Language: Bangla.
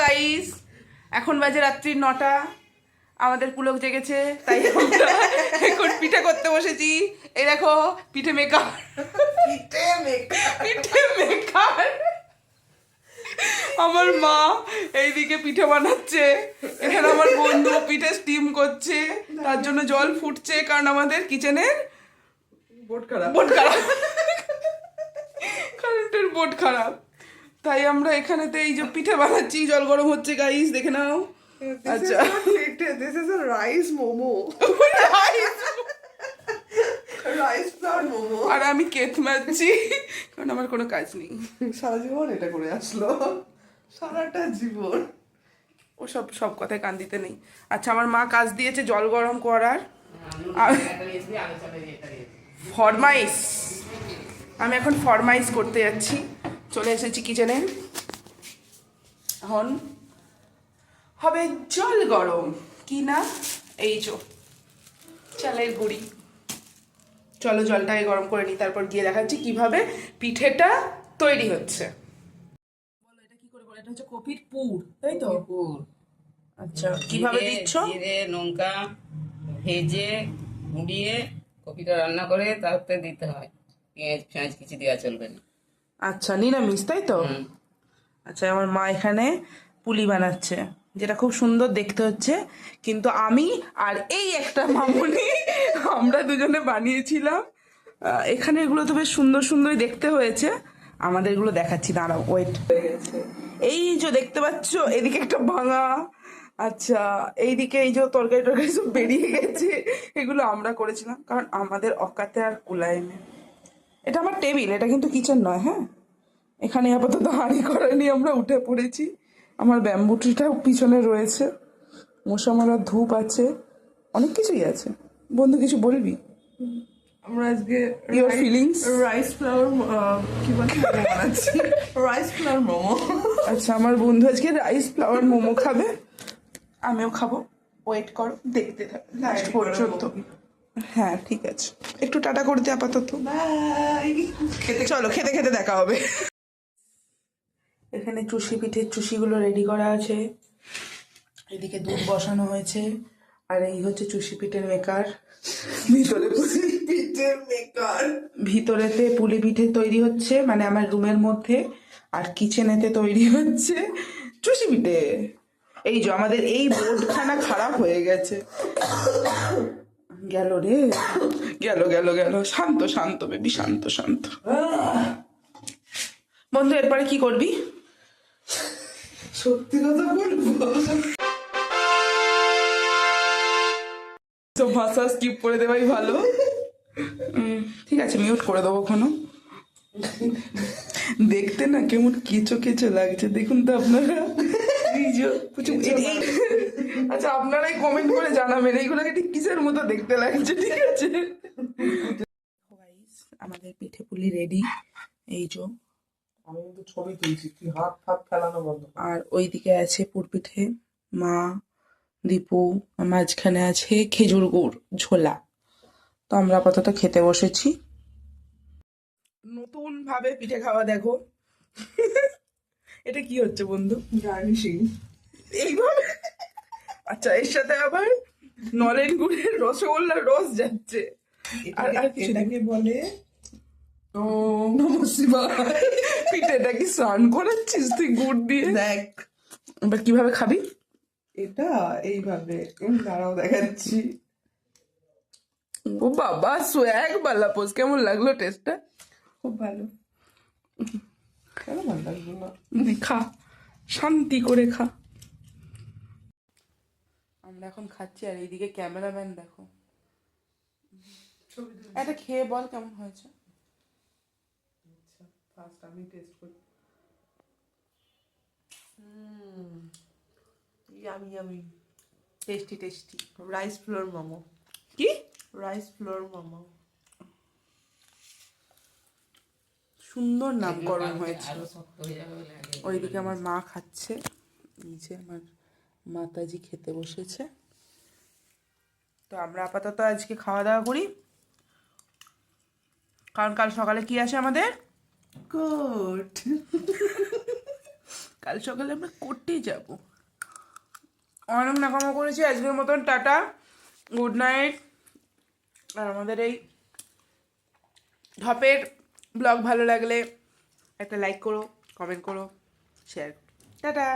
গাইস, এখন বাজে রাত্রি 9টা। আমাদের পুলক জেগেছে, তাই আমরা এখন পিঠে করতে বসেছি। এই দেখো পিঠে মেকার, পিঠে মেকার। আমার মা এইদিকে পিঠে বানাচ্ছে, এখানে আমার বন্ধু পিঠে স্টিম করছে, তার জন্য জল ফুটছে, কারণ আমাদের কিচেনের বোর্ড খারাপ, কারেন্টের বোর্ড খারাপ। তাই আমরা এখানেতে এই যে পিঠে বানাচ্ছি, জল গরম হচ্ছে গাইস, দেখে নাও। আচ্ছা, this is a rice momo. Rice flour momo. আর আমি কেক মারছি, কারণ আমার কোনো কাজ নেই। সারা জীবন এটা করে আসলো, সারাটা জীবন। ও সব কথায় কান দিতে নেই। আচ্ছা, আমার মা কাজ দিয়েছে জল গরম করার। আর ফরমাইশ, আমি এখন ফরমাইশ করতে যাচ্ছি। চলে এসেছি কিচেনে, এখন হবে জল গরম কি না, এই চালের গুঁড়ি। চলো জলটাকে গরম করে নিই, তারপর গিয়ে দেখাচ্ছি কিভাবে পিঠেটা তৈরি হচ্ছে। বলো এটা কি করে বলো? এটা হচ্ছে কপির পুর, তাই তো? পুর। আচ্ছা, কিভাবে দিচ্ছ? জিরে লঙ্কা ভেজে গুঁড়িয়ে কপিটা রান্না করে তাতে দিতে হয়, পেঁয়াজ কিছু দেওয়া চলবে না। আচ্ছা, নিরামিষ তাই তো? হুম। আচ্ছা, আমার মা এখানে পুলি বানাচ্ছে, যেটা খুব সুন্দর দেখতে হচ্ছে। কিন্তু আমি আর এই একটা মামুনি আমরা দুজনে বানিয়েছিলাম। এখানে এগুলো তো বেশ সুন্দর সুন্দরই দেখতে হয়েছে, আমাদের এগুলো দেখাচ্ছি, দাঁড়াও, ওয়েট। এই যে দেখতে পাচ্ছ, এদিকে একটা ভাঙা। আচ্ছা, এইদিকে এই যে তরকারি টরকারি সব বেরিয়ে গেছে, এগুলো আমরা করেছিলাম, কারণ আমাদের অকাতে আর কুলায় না। এটা আমার টেবিল, এটা কিন্তু কিচেন নয়। হ্যাঁ, এখানে আপাতত হাঁড়ি করানি, আমরা উঠে পড়েছি। আমার ব্যাম্বু ট্রিটাও পিছনে রয়েছে, মশা মারার ধূপ আছে, অনেক কিছুই আছে। বন্ধু, কিছু বলবি? আমরা আজকে Your feelings? রাইস ফ্লাওয়ার কি বলে মোমো বানাচ্ছি, রাইস ফ্লাওয়ার মোমো। আচ্ছা, আমার বন্ধু আজকে রাইস ফ্লাওয়ার মোমো খাবে, আমিও খাবো। ওয়েট করো, দেখতে থাকো লাস্ট পর্যন্ত। হ্যাঁ ঠিক আছে, একটু টাটা করে দে আপাতত। বাই। চলো খেতে খেতে দেখা হবে। এখানে চুষি পিঠের চুষিগুলো রেডি করা আছে, এদিকে দুধ বসানো হয়েছে, আর এই হচ্ছে চুষি পিঠের মেকার। ভিতরে পিঠে মেকার। ভিতরেতে পুলি পিঠে তৈরি হচ্ছে, মানে আমার রুমের মধ্যে, আর কিচেনেতে তৈরি হচ্ছে চুষি পিঠে। এই যে আমাদের এই বোর্ডখানা খারাপ হয়ে গেছে। গেল রে, গেল গেল গেল। শান্ত শান্ত বেবি, শান্ত শান্ত। বন্ধু, এরপরে কি করবি? সত্যি কথা বলবো, তো ভাষা স্কিপ করে দেওয়াই ভালো। ঠিক আছে, মিউট করে দেবো কোনো। দেখতে না কেমন কেঁচো কেঁচো লাগছে, দেখুন তো আপনারা। আচ্ছা, আপনারাই কমেন্ট করে জানাবেন এইগুলোকে ঠিক কিসের মতো দেখতে লাগছে। ঠিক আছে, আমাদের পিঠে পুলি রেডি। এই যে আমি কিন্তু ছবি তুলছি, তুই হাত হাত ফেলানো বন্ধ কর। আর ওইদিকে আছে পুরপিঠে, মা, দীপু, মাঝখানে আছে খেজুর গুড় ঝোলা। তো আমরা আপাতত খেতে বসেছি। নতুন ভাবে পিঠে খাওয়া দেখো। এটা কি হচ্ছে বন্ধু? গার্নিশিং এইভাবে? আচ্ছা, এর সাথে আবার নলেন গুড়ের রসগোল্লার রস যাচ্ছে। আর আর কিছু নেই। এটাকে বলে ওম নমঃ শিবায়। পিঠেটা কি স্নান করাচ্ছিস তুই গুড় দিয়ে? দেখ, এবার কিভাবে খাবি? এটা এইভাবে দাঁড়াও দেখাচ্ছি। ও বাবা, সোয়াগ বালা পোজ। কেমন লাগলো টেস্টটা? খুব ভালো। কেন ভালো লাগবে না? খা, শান্তি করে খা। আমরা এখন খাচ্ছি, আর এইদিকে ক্যামেরাম্যান দেখো। এটা খেয়ে বল কেমন হয়েছে। আচ্ছা, ফার্স্ট আমি টেস্ট করি। Yummy yummy. Tasty tasty. Rice flour momo. কি? Rice flour momo. সুন্দর নামকরণ হয়েছে। আরো শক্ত হয়ে যাবে বলে আগে ওইদিকে আমার মা খাচ্ছে, নিচে আমার মাতাজি খেতে বসেছে। তো আমরা আপাতত আজকে খাওয়া দাওয়া করি, কারণ কাল সকালে কি আছে আমাদের? গুড। কাল সকালে আমরা কোর্টেই যাব। অনেক নাকামো করেছি, আজকের মতন টাটা, গুড নাইট। আর আমাদের এই ঢপের ব্লগ ভালো লাগলে একটা লাইক করো, কমেন্ট করো, শেয়ার। টাটা।